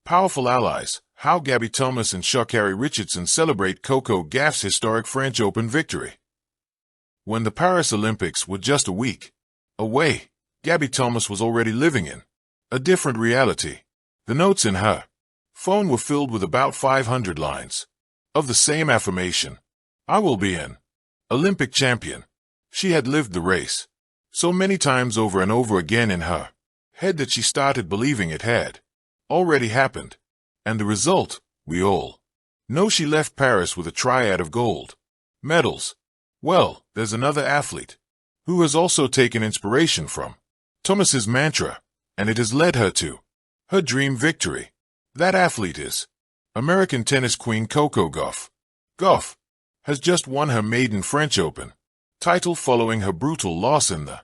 Powerful allies. How Gabby Thomas and Sha'carri Richardson celebrate Coco Gauff's historic French Open victory. When the Paris Olympics were just a week away, Gabby Thomas was already living in a different reality. The notes in her phone were filled with about 500 lines of the same affirmation. I will be an Olympic champion. She had lived the race so many times over and over again in her head that she started believing it had already happened. And the result, we all know, she left Paris with a triad of gold medals. Well, there's another athlete who has also taken inspiration from Thomas's mantra, and it has led her to her dream victory. That athlete is American tennis queen Coco Gauff. Gauff has just won her maiden French Open title following her brutal loss in the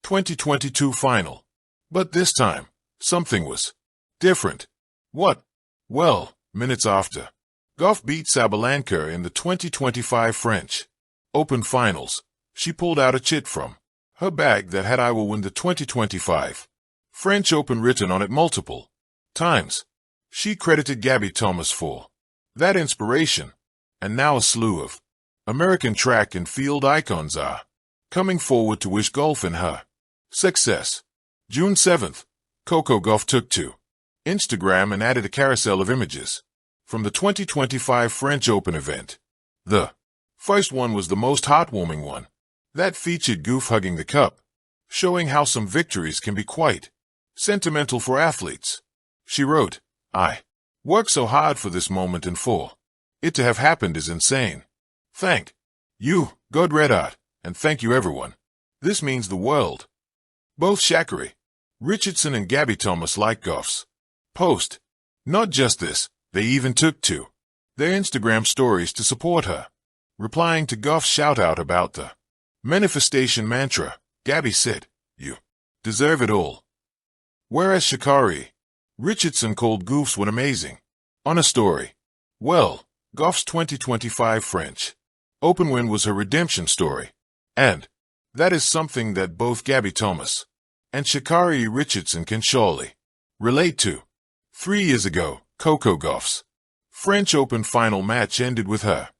2022 final. But this time, something was different. What? Well, minutes after Gauff beat Sabalenka in the 2025 French Open finals, she pulled out a chit from her bag that had "I will win the 2025 French Open" written on it multiple times. She credited Gabby Thomas for that inspiration, and now a slew of American track and field icons are coming forward to wish Gauff and her success. June 7th, Coco Gauff took to Instagram and added a carousel of images from the 2025 French Open event. The first one was the most heartwarming one. That featured Gauff hugging the cup, showing how some victories can be quite sentimental for athletes. She wrote, "I worked so hard for this moment, and for it to have happened is insane. Thank you, God Red Art, and thank you everyone. This means the world." Both Sha'carri, Richardson and Gabby Thomas liked Gauff's post. Not just this, they even took to their Instagram stories to support her. Replying to Gauff's shout-out about the manifestation mantra, Gabby said, "You deserve it all." Whereas Sha'carri, Richardson called Gauff's win amazing. On a story, well, Gauff's 2025 French Open win was her redemption story. And that is something that both Gabby Thomas and Sha'carri Richardson can surely relate to. 3 years ago, Coco Gauff's French Open final match ended with her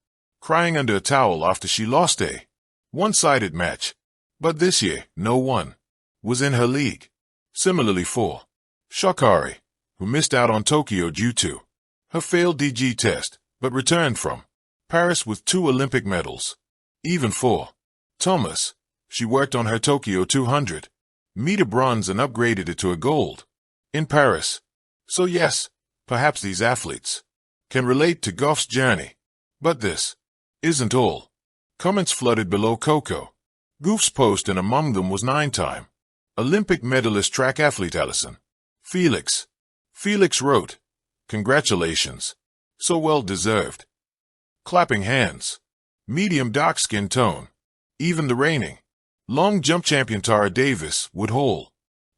crying under a towel after she lost a one-sided match. But this year, no one was in her league. Similarly for Sha'carri, who missed out on Tokyo due to her failed DG test, but returned from Paris with 2 Olympic medals. Even for Thomas, she worked on her Tokyo 200-meter bronze and upgraded it to a gold in Paris. So yes, perhaps these athletes can relate to Gauff's journey. But this isn't all. Comments flooded below Coco Gauff's post, and among them was 9-time Olympic medalist track athlete Alison Felix. Felix wrote, "Congratulations. So well deserved." Clapping hands. Medium dark skin tone. Even the reigning long jump champion Tara Davis Woodhall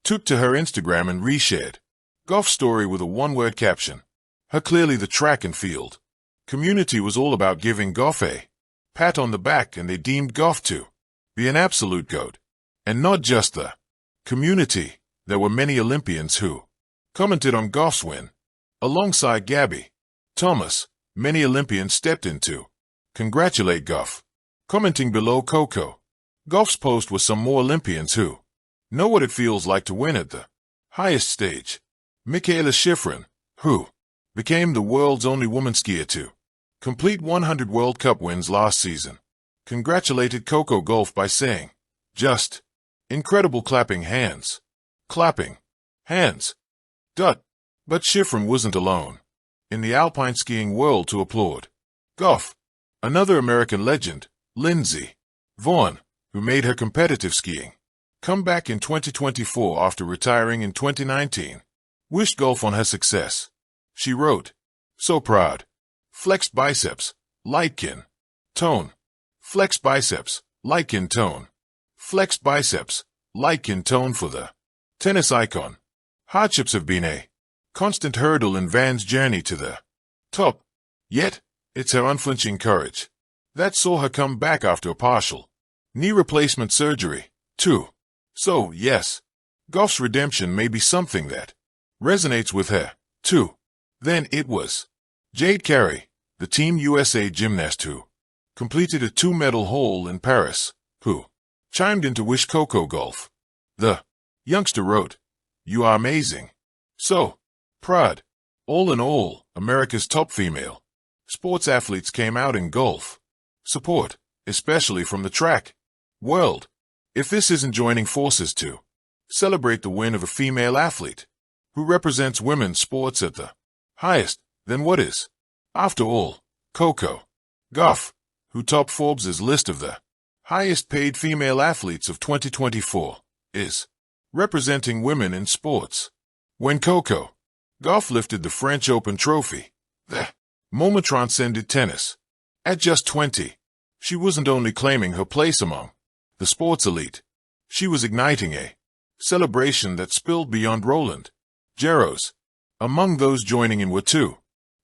took to her Instagram and reshared Gauff's story with a one-word caption. Her clearly the track and field community was all about giving Gauff a pat on the back, and they deemed Gauff to be an absolute GOAT. And not just the community, there were many Olympians who commented on Gauff's win. Alongside Gabby Thomas, many Olympians stepped in to congratulate Gauff. Commenting below Coco Gauff's post were some more Olympians who know what it feels like to win at the highest stage. Mikaela Shiffrin, who became the world's only woman skier to complete 100 World Cup wins last season, congratulated Coco Gauff by saying, "Just incredible, clapping hands. Clapping hands." But Shiffrin wasn't alone in the alpine skiing world to applaud Gauff. Another American legend, Lindsey Vonn, who made her competitive skiing comeback in 2024 after retiring in 2019, wished Gauff on her success. She wrote, "So proud. Flexed biceps, light kin tone. Flexed biceps, light kin tone. Flexed biceps, light kin tone for the tennis icon. Hardships have been a constant hurdle in Van's journey to the top. Yet, it's her unflinching courage that saw her come back after a partial knee replacement surgery, too. So, yes, Gauff's redemption may be something that resonates with her, too. Then it was Sha'carri, the Team USA gymnast who completed a 2-medal haul in Paris, who chimed in to wish Coco Gauff. The youngster wrote, "You are amazing. So proud." All in all, America's top female sports athletes came out in golf support, especially from the track world. If this isn't joining forces to celebrate the win of a female athlete who represents women's sports at the highest, then what is? After all, Coco Gauff, who topped Forbes' list of the highest-paid female athletes of 2024, is representing women in sports. When Coco Gauff lifted the French Open trophy, the moment transcended tennis. At just 20, she wasn't only claiming her place among the sports elite, she was igniting a celebration that spilled beyond Roland Garros. Among those joining in were two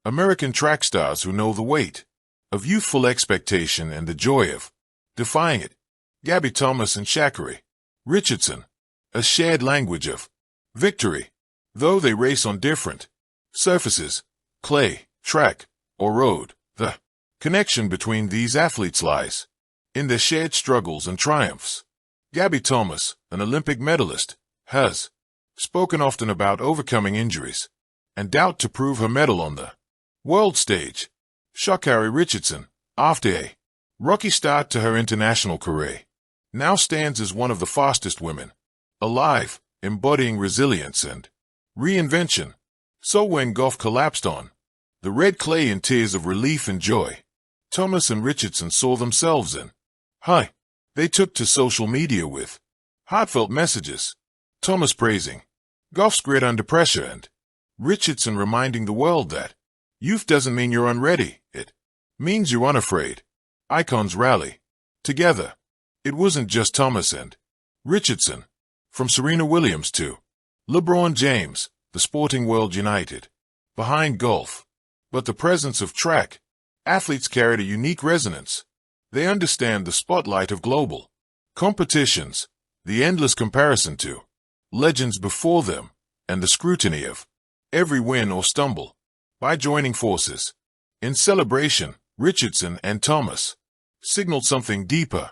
American track stars who know the weight of youthful expectation and the joy of defying it. Gabby Thomas and Sha'carri Richardson, a shared language of victory. Though they race on different surfaces, clay, track, or road, the connection between these athletes lies in their shared struggles and triumphs. Gabby Thomas, an Olympic medalist, has spoken often about overcoming injuries and doubt to prove her medal on the world stage. Sha'carri Richardson, after a rocky start to her international career, now stands as one of the fastest women alive, embodying resilience and reinvention. So when Gauff collapsed on the red clay in tears of relief and joy, Thomas and Richardson saw themselves in high. They took to social media with heartfelt messages, Thomas praising Gauff's grit under pressure and Richardson reminding the world that youth doesn't mean you're unready, it means you're unafraid. Icons rally together. It wasn't just Thomas and Richardson. From Serena Williams to LeBron James, the sporting world united behind golf. But the presence of track athletes carried a unique resonance. They understand the spotlight of global competitions, the endless comparison to legends before them, and the scrutiny of every win or stumble. By joining forces in celebration, Richardson and Thomas signaled something deeper,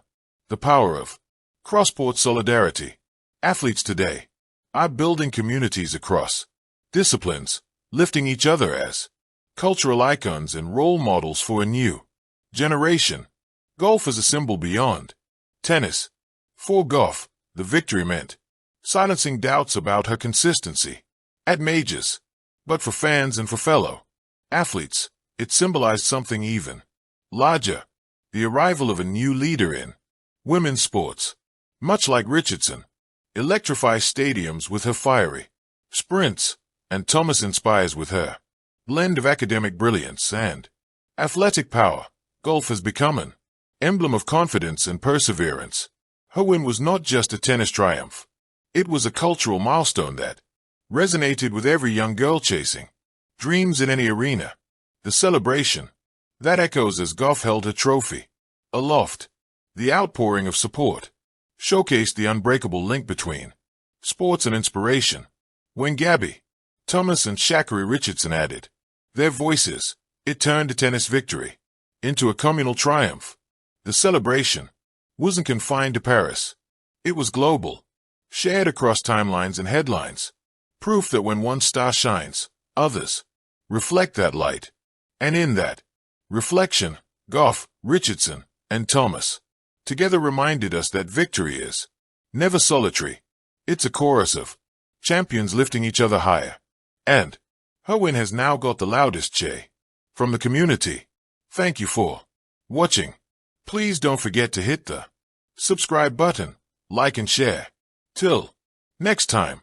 the power of cross-sport solidarity. Athletes today are building communities across disciplines, lifting each other as cultural icons and role models for a new generation. Golf is a symbol beyond tennis. For Gauff, the victory meant silencing doubts about her consistency at majors. But for fans and for fellow athletes, it symbolized something even larger, the arrival of a new leader in women's sports. Much like Richardson electrifies stadiums with her fiery sprints, and Thomas inspires with her blend of academic brilliance and athletic power, Gauff has become an emblem of confidence and perseverance. Her win was not just a tennis triumph. It was a cultural milestone that resonated with every young girl chasing dreams in any arena. The celebration that echoes as Gauff held her trophy aloft. The outpouring of support showcased the unbreakable link between sports and inspiration. When Gabby Thomas and Sha'carri Richardson added their voices, it turned a tennis victory into a communal triumph. The celebration wasn't confined to Paris. It was global, shared across timelines and headlines. Proof that when one star shines, others reflect that light. And in that reflection, Gauff, Richardson, and Thomas together reminded us that victory is never solitary. It's a chorus of champions lifting each other higher. And her win has now got the loudest cheer from the community. Thank you for watching. Please don't forget to hit the subscribe button, like and share. Till next time.